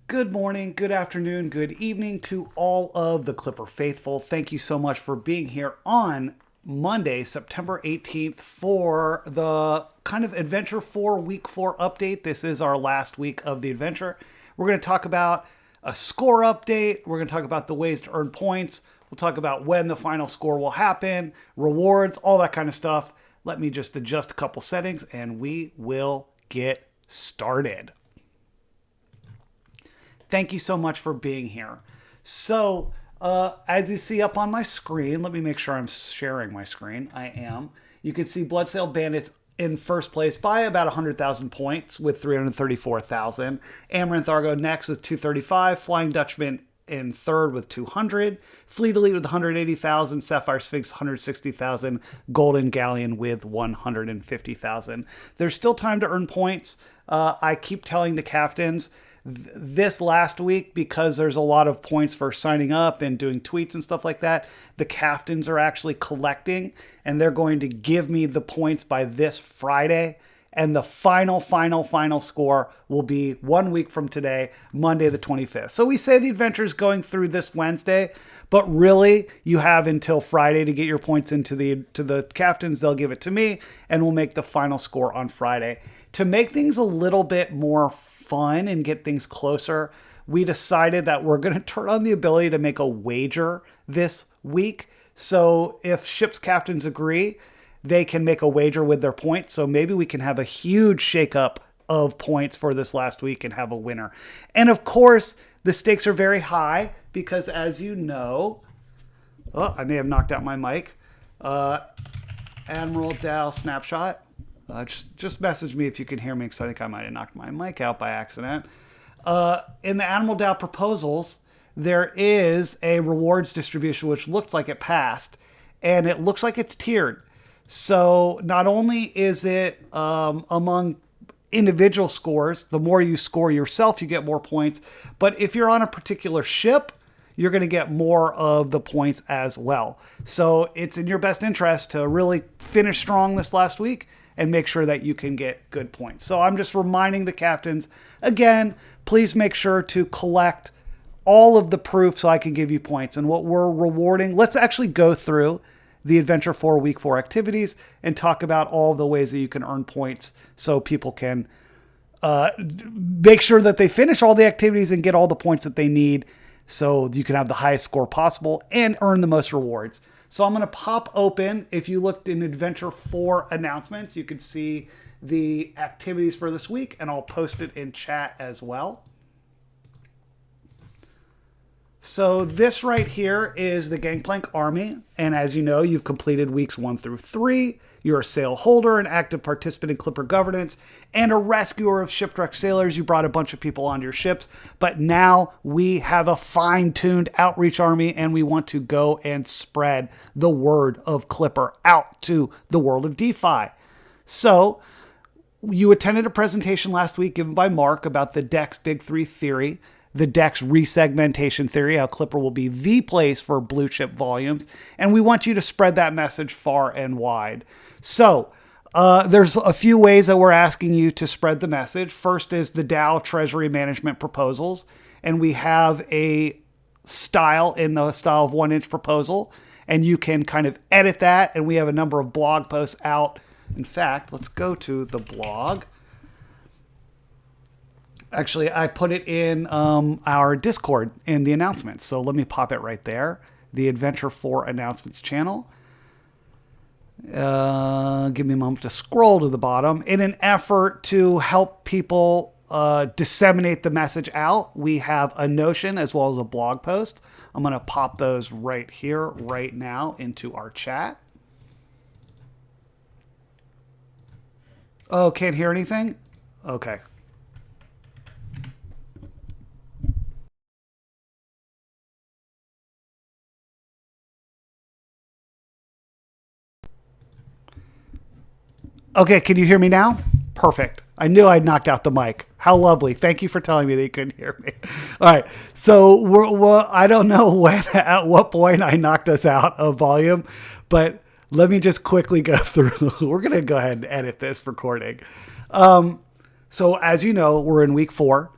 Good morning, good afternoon, good evening to all of the Clipper faithful. Thank you so much for being here on Monday, September 18th for the kind of Adventure 4 Week 4 update. This is our last week of the adventure. We're going to talk about a score update. We're going to talk about the ways to earn points. We'll talk about when the final score will happen, rewards, all that kind of stuff. Let me just adjust a couple settings and we will get started. Thank you so much for being here. So, as you see up on my screen, let me make sure I'm sharing my screen. I am. You can see Bloodsail Bandits in first place by about 100,000 points with 334,000. Amaranth Argo next with 235. Flying Dutchman in third with 200. Fleet Elite with 180,000. Sapphire Sphinx 160,000. Golden Galleon with 150,000. There's still time to earn points. I keep telling the captains this last week, because there's a lot of points for signing up and doing tweets and stuff like that, the captains are actually collecting and they're going to give me the points by this Friday. And the final score will be 1 week from today, Monday the 25th. So we say the adventure is going through this Wednesday, but really you have until Friday to get your points into the captains. They'll give it to me and we'll make the final score on Friday. To make things a little bit more fun and get things closer, we decided that we're going to turn on the ability to make a wager this week. So if ship's captains agree, they can make a wager with their points. So maybe we can have a huge shakeup of points for this last week and have a winner. And of course, the stakes are very high because, as you know, I may have knocked out my mic. Admiral Dow snapshot. Just message me if you can hear me, because I think I might have knocked my mic out by accident. In the Admiral Dow proposals, there is a rewards distribution which looked like it passed, and it looks like it's tiered. So not only is it among individual scores, the more you score yourself, you get more points. But if you're on a particular ship, you're going to get more of the points as well. So it's in your best interest to really finish strong this last week and make sure that you can get good points. So I'm just reminding the captains, again, please make sure to collect all of the proof so I can give you points. And what we're rewarding, let's actually go through the Adventure 4 Week 4 activities and talk about all the ways that you can earn points so people can make sure that they finish all the activities and get all the points that they need so you can have the highest score possible and earn the most rewards. So I'm going to pop open. If you looked in Adventure 4 announcements, you could see the activities for this week, and I'll post it in chat as well. So this right here is the Gangplank Army. And as you know, you've completed weeks 1 through 3. You're a sail holder, an active participant in Clipper governance, and a rescuer of shipwrecked sailors. You brought a bunch of people onto your ships. But now we have a fine-tuned outreach army, and we want to go and spread the word of Clipper out to the world of DeFi. So you attended a presentation last week given by Mark about the DEX Big Three theory, the DEX resegmentation theory, how Clipper will be the place for blue chip volumes. And we want you to spread that message far and wide. So there's a few ways that we're asking you to spread the message. First is the Dow Treasury Management proposals. And we have a style in the style of 1-inch proposal. And you can kind of edit that. And we have a number of blog posts out. In fact, let's go to the blog. Actually, I put it in our Discord in the announcements. So let me pop it right there. The Adventure 4 announcements channel. Give me a moment to scroll to the bottom. In an effort to help people disseminate the message out, we have a Notion as well as a blog post. I'm going to pop those right here, right now into our chat. Oh, can't hear anything? Okay. Okay, can you hear me now? Perfect. I knew I'd knocked out the mic. How lovely. Thank you for telling me that you couldn't hear me. All right. So I don't know at what point I knocked us out of volume, but let me just quickly go through. We're going to go ahead and edit this recording. So as you know, we're in week 4.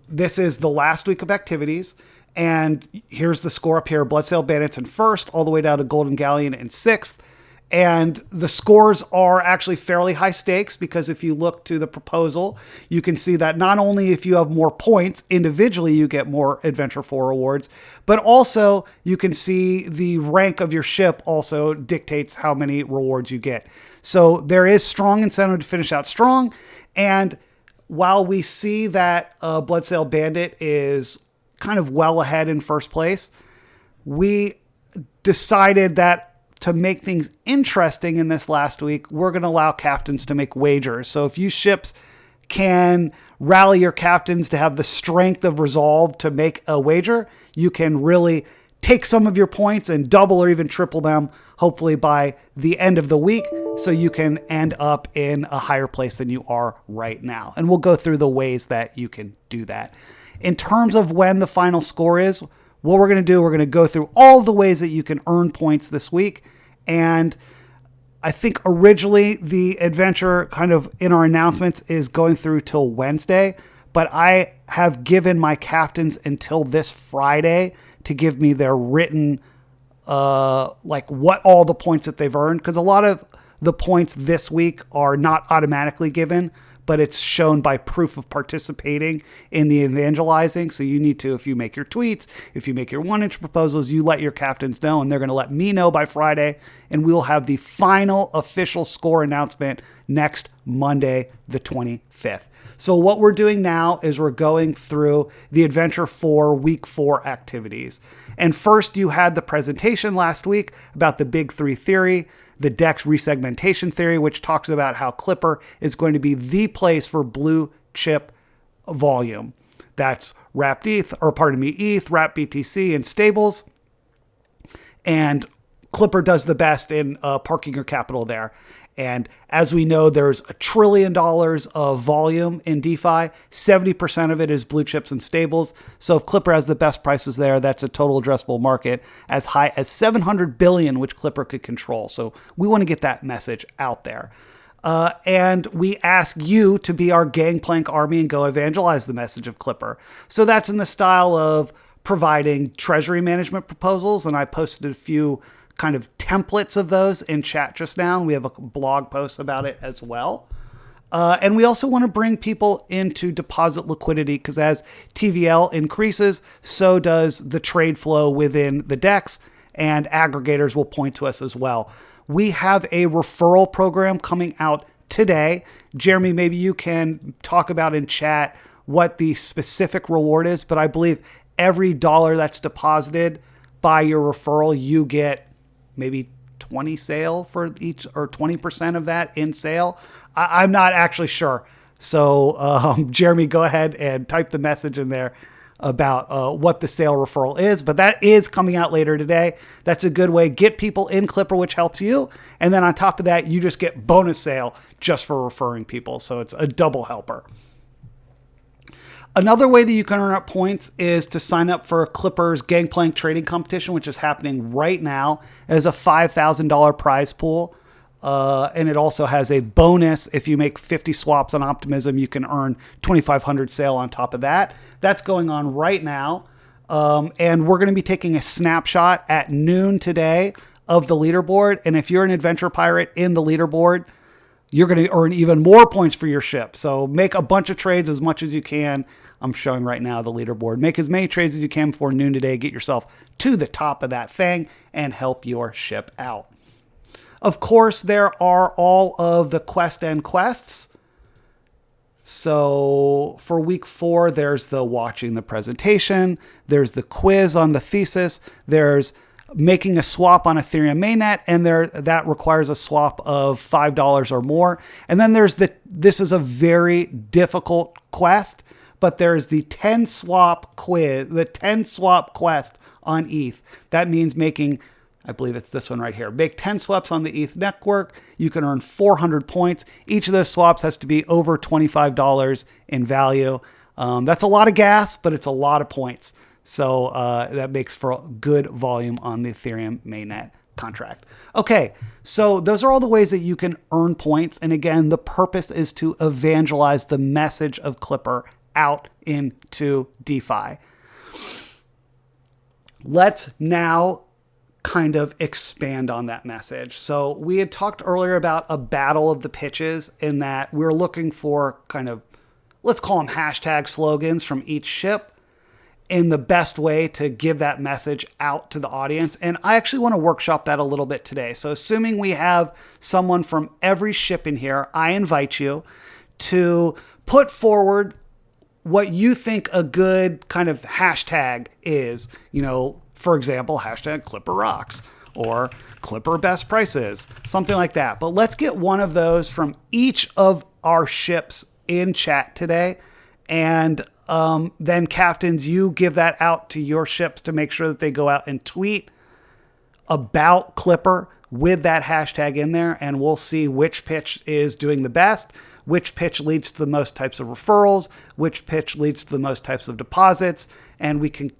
This is the last week of activities. And here's the score up here. Bloodsail Bandits in first, all the way down to Golden Galleon in sixth. And the scores are actually fairly high stakes, because if you look to the proposal, you can see that not only if you have more points individually, you get more Adventure 4 rewards, but also you can see the rank of your ship also dictates how many rewards you get. So there is strong incentive to finish out strong. And while we see that Bloodsail Bandit is kind of well ahead in first place, we decided that to make things interesting in this last week, we're going to allow captains to make wagers. So if you ships can rally your captains to have the strength of resolve to make a wager, you can really take some of your points and double or even triple them, hopefully by the end of the week, so you can end up in a higher place than you are right now. And we'll go through the ways that you can do that. In terms of when the final score is, what we're going to do, we're going to go through all the ways that you can earn points this week. And I think originally the adventure kind of in our announcements is going through till Wednesday, but I have given my captains until this Friday to give me their written, like what all the points that they've earned. Because a lot of the points this week are not automatically given, but it's shown by proof of participating in the evangelizing. So you need to, if you make your tweets, if you make your 1-inch proposals, you let your captains know, and they're going to let me know by Friday. And we will have the final official score announcement next Monday, the 25th. So what we're doing now is we're going through the Adventure 4 Week 4 activities. And first, you had the presentation last week about the Big Three theory, the DEX resegmentation theory, which talks about how Clipper is going to be the place for blue chip volume. That's wrapped ETH, or pardon me, ETH, wrapped BTC, and stables. And Clipper does the best in parking your capital there. And as we know, there's $1 trillion of volume in DeFi. 70% of it is blue chips and stables. So if Clipper has the best prices there, that's a total addressable market as high as 700 billion, which Clipper could control. So we want to get that message out there. And we ask you to be our gangplank army and go evangelize the message of Clipper. So that's in the style of providing treasury management proposals. And I posted a few kind of templates of those in chat just now. We have a blog post about it as well. And we also want to bring people into deposit liquidity, because as TVL increases, so does the trade flow within the DEX, and aggregators will point to us as well. We have a referral program coming out today. Jeremy, maybe you can talk about in chat what the specific reward is, but I believe every dollar that's deposited by your referral, you get maybe 20 sale for each, or 20% of that in sale. I'm not actually sure. So Jeremy, go ahead and type the message in there about what the sale referral is, but that is coming out later today. That's a good way. Get people in Clipper, which helps you. And then on top of that, you just get bonus sale just for referring people. So it's a double helper. Another way that you can earn up points is to sign up for Clipper's Gangplank trading competition, which is happening right now as a $5,000 prize pool. And it also has a bonus. If you make 50 swaps on Optimism, you can earn 2,500 sale on top of that. That's going on right now. And we're going to be taking a snapshot at noon today of the leaderboard. And if you're an adventure pirate in the leaderboard, you're going to earn even more points for your ship. So make a bunch of trades as much as you can. I'm showing right now the leaderboard. Make as many trades as you can before noon today. Get yourself to the top of that thing and help your ship out. Of course, there are all of the quest and quests. So for week 4, there's the watching the presentation. There's the quiz on the thesis. There's making a swap on Ethereum mainnet, and that requires a swap of $5 or more. And then there's this is a very difficult quest, but there's the 10 swap quiz, the 10 swap quest on ETH. That means making, I believe it's this one right here. Make 10 swaps on the ETH network. You can earn 400 points. Each of those swaps has to be over $25 in value. That's a lot of gas, but it's a lot of points. So that makes for good volume on the Ethereum mainnet contract. Okay, so those are all the ways that you can earn points. And again, the purpose is to evangelize the message of Clipper out into DeFi. Let's now kind of expand on that message. So we had talked earlier about a battle of the pitches, in that we're looking for kind of, let's call them hashtag slogans from each ship, in the best way to give that message out to the audience. And I actually want to workshop that a little bit today. So assuming we have someone from every ship in here, I invite you to put forward what you think a good kind of hashtag is. You know, for example, hashtag Clipper rocks or Clipper best prices, something like that. But let's get one of those from each of our ships in chat today. And then captains, you give that out to your ships to make sure that they go out and tweet about Clipper with that hashtag in there. And we'll see which pitch is doing the best, which pitch leads to the most types of referrals, which pitch leads to the most types of deposits. And we can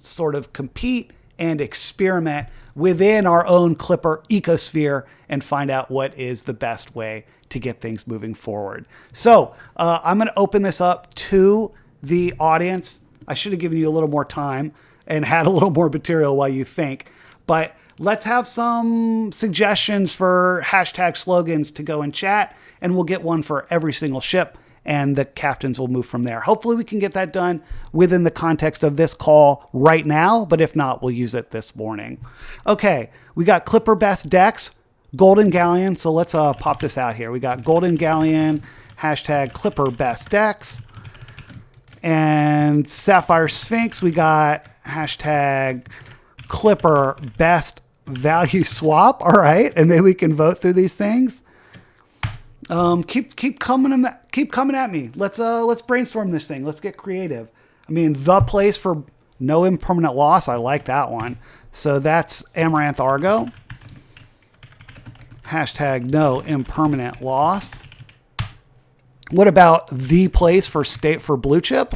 sort of compete and experiment within our own Clipper ecosphere and find out what is the best way to get things moving forward. So I'm going to open this up to the audience. I should have given you a little more time and had a little more material while you think, but let's have some suggestions for hashtag slogans to go in chat, and we'll get one for every single ship, and the captains will move from there. Hopefully we can get that done within the context of this call right now, but if not, we'll use it this morning. Okay, we got Clipper Best DEX, Golden Galleon. So let's pop this out here. We got Golden Galleon, hashtag Clipper Best DEX. And Sapphire Sphinx, we got hashtag Clipper Best Value Swap. All right, and maybe we can vote through these things. Keep coming at me. Let's brainstorm this thing. Let's get creative. I mean, the place for no impermanent loss. I like that one. So that's Amaranth Argo. Hashtag no impermanent loss. What about the place for blue chip?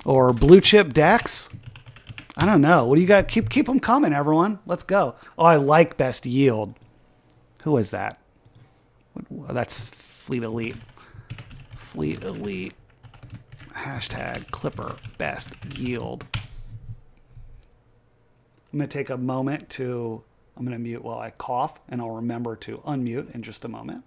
Or blue chip DEX? I don't know. What do you got? Keep them coming, everyone. Let's go. Oh, I like best yield. Who is that? That's Fleet Elite. Fleet Elite. Hashtag Clipper best yield. I'm going to take a moment to, I'm going to mute while I cough, and I'll remember to unmute in just a moment.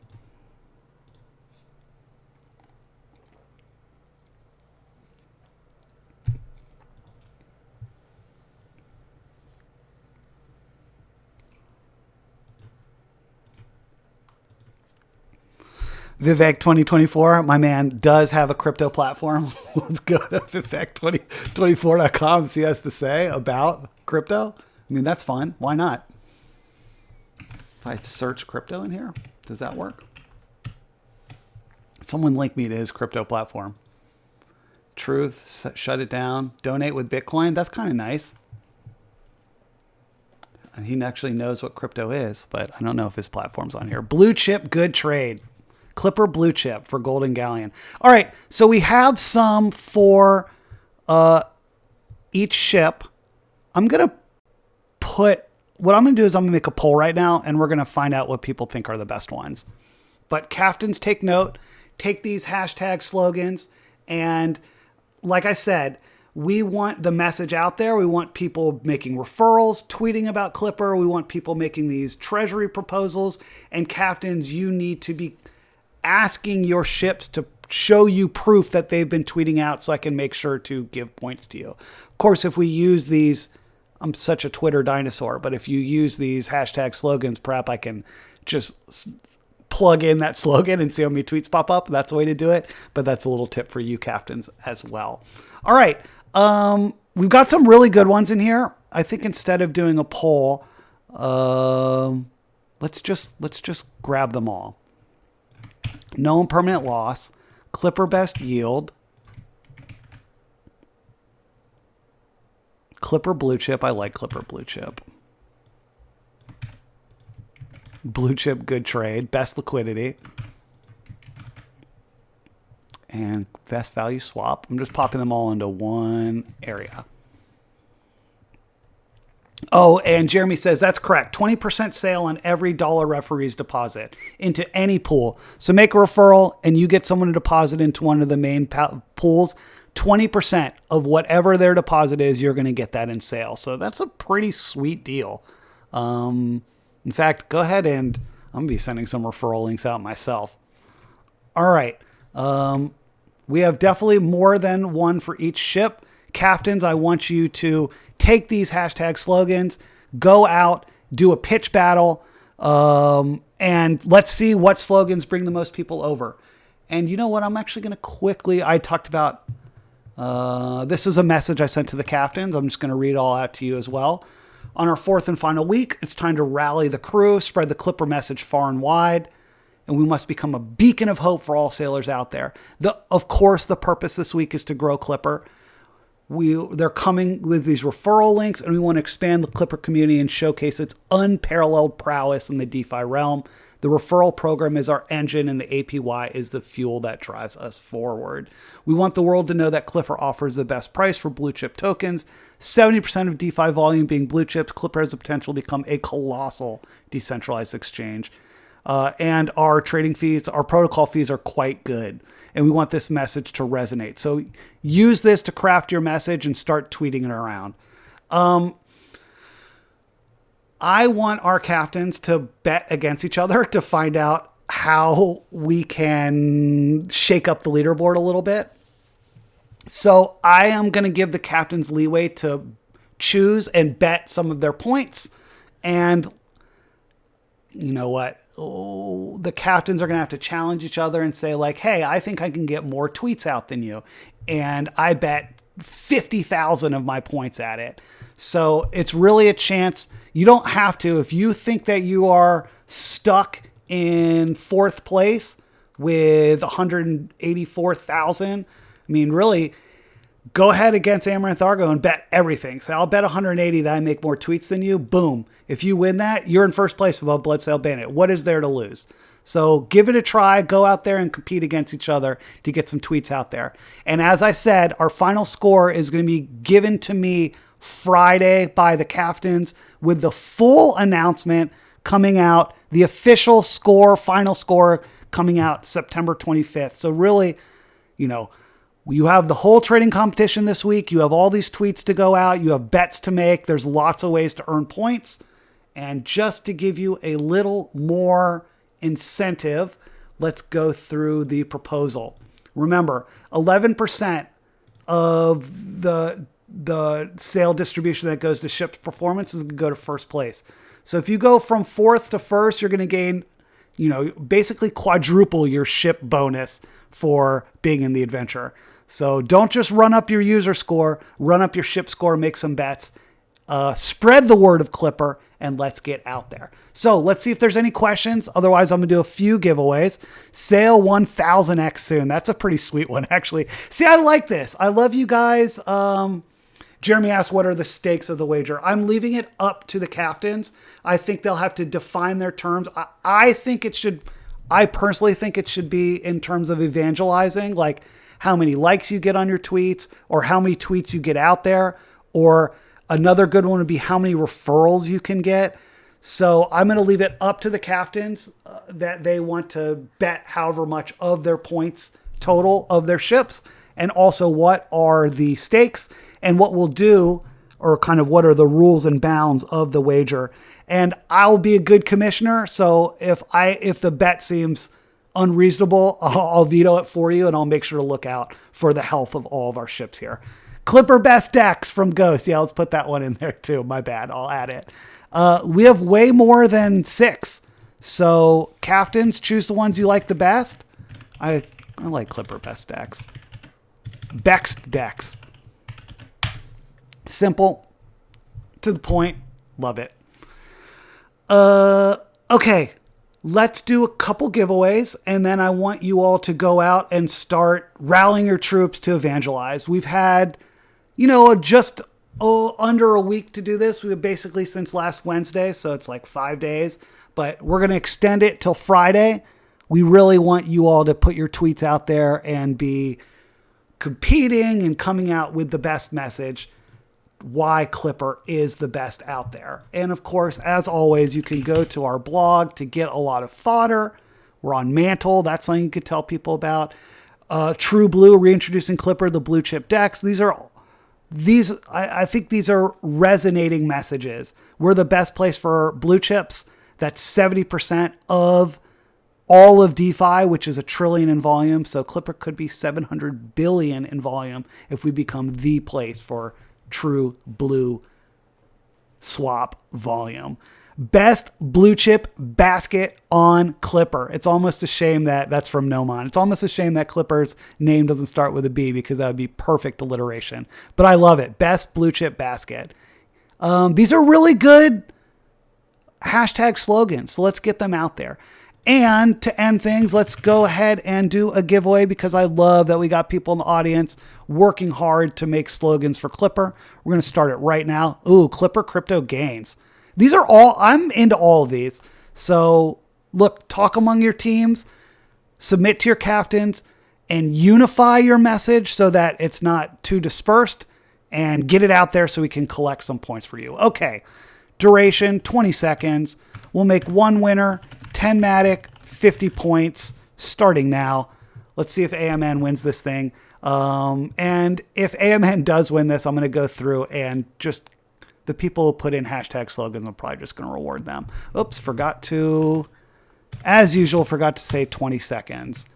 Vivek 2024, my man does have a crypto platform. Let's go to Vivek2024.com, see what he has to say about crypto. I mean, that's fun. Why not? If I search crypto in here, does that work? Someone link me to his crypto platform. Truth, shut it down. Donate with Bitcoin. That's kind of nice. And he actually knows what crypto is, but I don't know if his platform's on here. Blue chip, good trade. Clipper blue chip for Golden Galleon. All right, so we have some for each ship. I'm going to what I'm going to do is I'm going to make a poll right now, and we're going to find out what people think are the best ones. But captains, take note, take these hashtag slogans, and like I said, we want the message out there. We want people making referrals, tweeting about Clipper. We want people making these treasury proposals, and captains, you need to be asking your ships to show you proof that they've been tweeting out so I can make sure to give points to you. Of course, if we use these, I'm such a Twitter dinosaur, but if you use these hashtag slogans, perhaps I can just plug in that slogan and see how many tweets pop up. That's the way to do it. But that's a little tip for you captains as well. All right. We've got some really good ones in here. I think instead of doing a poll, let's just grab them all. No impermanent loss, Clipper best yield, Clipper blue chip. I like Clipper blue chip. Blue chip good trade, best liquidity, and best value swap. I'm just popping them all into one area. Oh, and Jeremy says that's correct. 20% sale on every dollar referees deposit into any pool. So make a referral and you get someone to deposit into one of the main pools. 20% of whatever their deposit is, you're going to get that in sale. So that's a pretty sweet deal. In fact, go ahead and I'm going to be sending some referral links out myself. All right. We have definitely more than one for each ship. Captains, I want you to take these hashtag slogans, go out, do a pitch battle, and let's see what slogans bring the most people over. And you know what? I'm actually going to quickly, I talked about, this is a message I sent to the captains. I'm just going to read it all out to you as well. On our fourth and final week, it's time to rally the crew, spread the Clipper message far and wide, and we must become a beacon of hope for all sailors out there. Of course, the purpose this week is to grow Clipper. They're coming with these referral links, and we want to expand the Clipper community and showcase its unparalleled prowess in the DeFi realm. The referral program is our engine, and the APY is the fuel that drives us forward. We want the world to know that Clipper offers the best price for blue chip tokens. 70% of DeFi volume being blue chips, Clipper has the potential to become a colossal decentralized exchange. And our trading fees, our protocol fees are quite good. And we want this message to resonate. So use this to craft your message and start tweeting it around. I want our captains to bet against each other to find out how we can shake up the leaderboard a little bit. So I am going to give the captains leeway to choose and bet some of their points. And you know what? The captains are going to have to challenge each other and say like, hey, I think I can get more tweets out than you. And I bet 50,000 of my points at it. So it's really a chance. You don't have to. If you think that you are stuck in fourth place with 184,000, I mean, really, go ahead against Amaranth Argo and bet everything. So I'll bet 180 that I make more tweets than you. Boom. If you win that, you're in first place above Bloodsail Bandit. What is there to lose? So give it a try. Go out there and compete against each other to get some tweets out there. And as I said, our final score is going to be given to me Friday by the captains with the full announcement coming out, the official score, final score coming out September 25th. So really, you know, you have the whole trading competition this week. You have all these tweets to go out. You have bets to make. There's lots of ways to earn points. And just to give you a little more incentive, let's go through the proposal. Remember, 11% of the sale distribution that goes to ship's performance is going to go to first place. So if you go from fourth to first, you're going to gain, you know, basically quadruple your ship bonus for being in the adventure. So don't just run up your user score, run up your ship score, make some bets, spread the word of Clipper, and let's get out there. So let's see if there's any questions. Otherwise, I'm going to do a few giveaways. Sale 1000X soon. That's a pretty sweet one, actually. See, I like this. I love you guys. Jeremy asked, what are the stakes of the wager? I'm leaving it up to the captains. I think they'll have to define their terms. I personally think it should be in terms of evangelizing, like how many likes you get on your tweets or how many tweets you get out there. Or another good one would be how many referrals you can get. So I'm going to leave it up to the captains that they want to bet however much of their points total of their ships. And also what are the stakes and what we'll do, or kind of what are the rules and bounds of the wager. And I'll be a good commissioner. So if the bet seems unreasonable, I'll veto it for you, and I'll make sure to look out for the health of all of our ships here. Clipper Best DEX from Ghost. Yeah, let's put that one in there too. My bad. I'll add it. We have way more than 6. So captains, choose the ones you like the best. I like Clipper Best DEX. Best DEX. Simple, to the point. Love it. Okay, let's do a couple giveaways, and then I want you all to go out and start rallying your troops to evangelize. We've had, just under a week to do this. We've basically since last Wednesday, so it's like 5 days, but we're going to extend it till Friday. We really want you all to put your tweets out there and be competing and coming out with the best message. why Clipper is the best out there. And of course, as always, you can go to our blog to get a lot of fodder. We're on Mantle. That's something you could tell people about. True Blue, reintroducing Clipper, the blue chip DEX. I think these are resonating messages. We're the best place for blue chips. That's 70% of all of DeFi, which is $1 trillion in volume. So Clipper could be 700 billion in volume if we become the place for true blue swap volume. Best blue chip basket on Clipper. It's almost a shame that's from Nomon. It's almost a shame that Clipper's name doesn't start with a B, because that would be perfect alliteration. But I love it. Best blue chip basket. These are really good hashtag slogans. So let's get them out there. And to end things, let's go ahead and do a giveaway, because I love that we got people in the audience working hard to make slogans for Clipper. We're going to start it right now. Ooh, Clipper crypto gains. These are all, I'm into all of these. So look, talk among your teams, submit to your captains, and unify your message so that it's not too dispersed, and get it out there so we can collect some points for you. Okay. Duration, 20 seconds. We'll make one winner, 10 Matic, 50 points, starting now. Let's see if AMN wins this thing. And if AMN does win this, I'm going to go through and just, the people who put in hashtag slogans, I'm probably just going to reward them. Oops, as usual, forgot to say 20 seconds.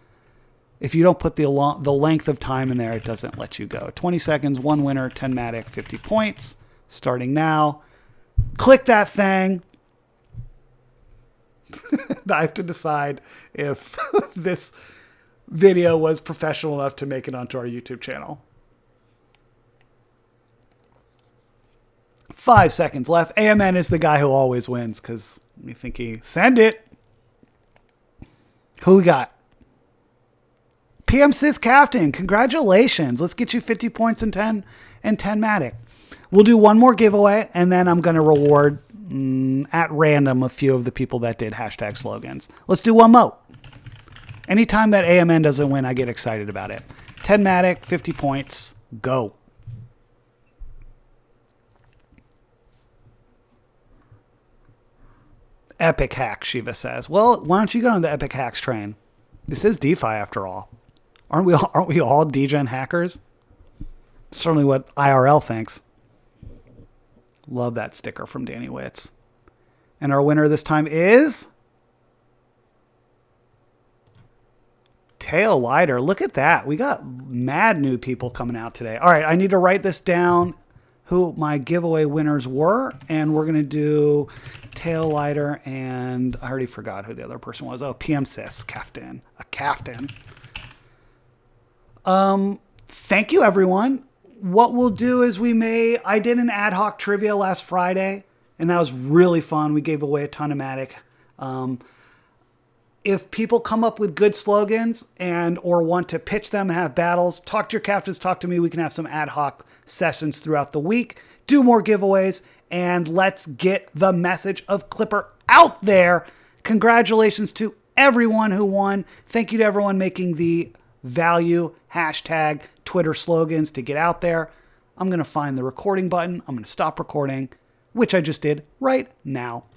If you don't put the length of time in there, it doesn't let you go. 20 seconds, one winner, 10 Matic, 50 points, starting now. Click that thing. I have to decide if this video was professional enough to make it onto our YouTube channel. 5 seconds left. AMN is the guy who always wins, because you think he send it. Who we got? PM Sys Captain. Congratulations. Let's get you 50 points and 10 Matic. We'll do one more giveaway, and then I'm going to reward at random a few of the people that did hashtag slogans. Let's do one more. Anytime that AMN doesn't win, I get excited about it. 10 Matic, 50 points. Go. Epic hack, Shiva says. Well, why don't you go on the Epic hacks train? This is DeFi after all. Aren't we all degen hackers? Certainly what IRL thinks. Love that sticker from Danny Witz. And our winner this time is Tail Lighter. Look at that. We got mad new people coming out today. All right, I need to write this down, who my giveaway winners were. And we're going to do Tail Lighter, and I already forgot who the other person was. Oh, PM Sys Captain. A captain. Thank you, everyone. What we'll do is I did an ad hoc trivia last Friday, and that was really fun. We gave away a ton of Matic. If people come up with good slogans or want to pitch them and have battles, talk to your captains, talk to me. We can have some ad hoc sessions throughout the week, do more giveaways, and let's get the message of Clipper out there. Congratulations to everyone who won. Thank you to everyone making the value hashtag Twitter slogans to get out there. I'm going to find the recording button. I'm going to stop recording, which I just did right now.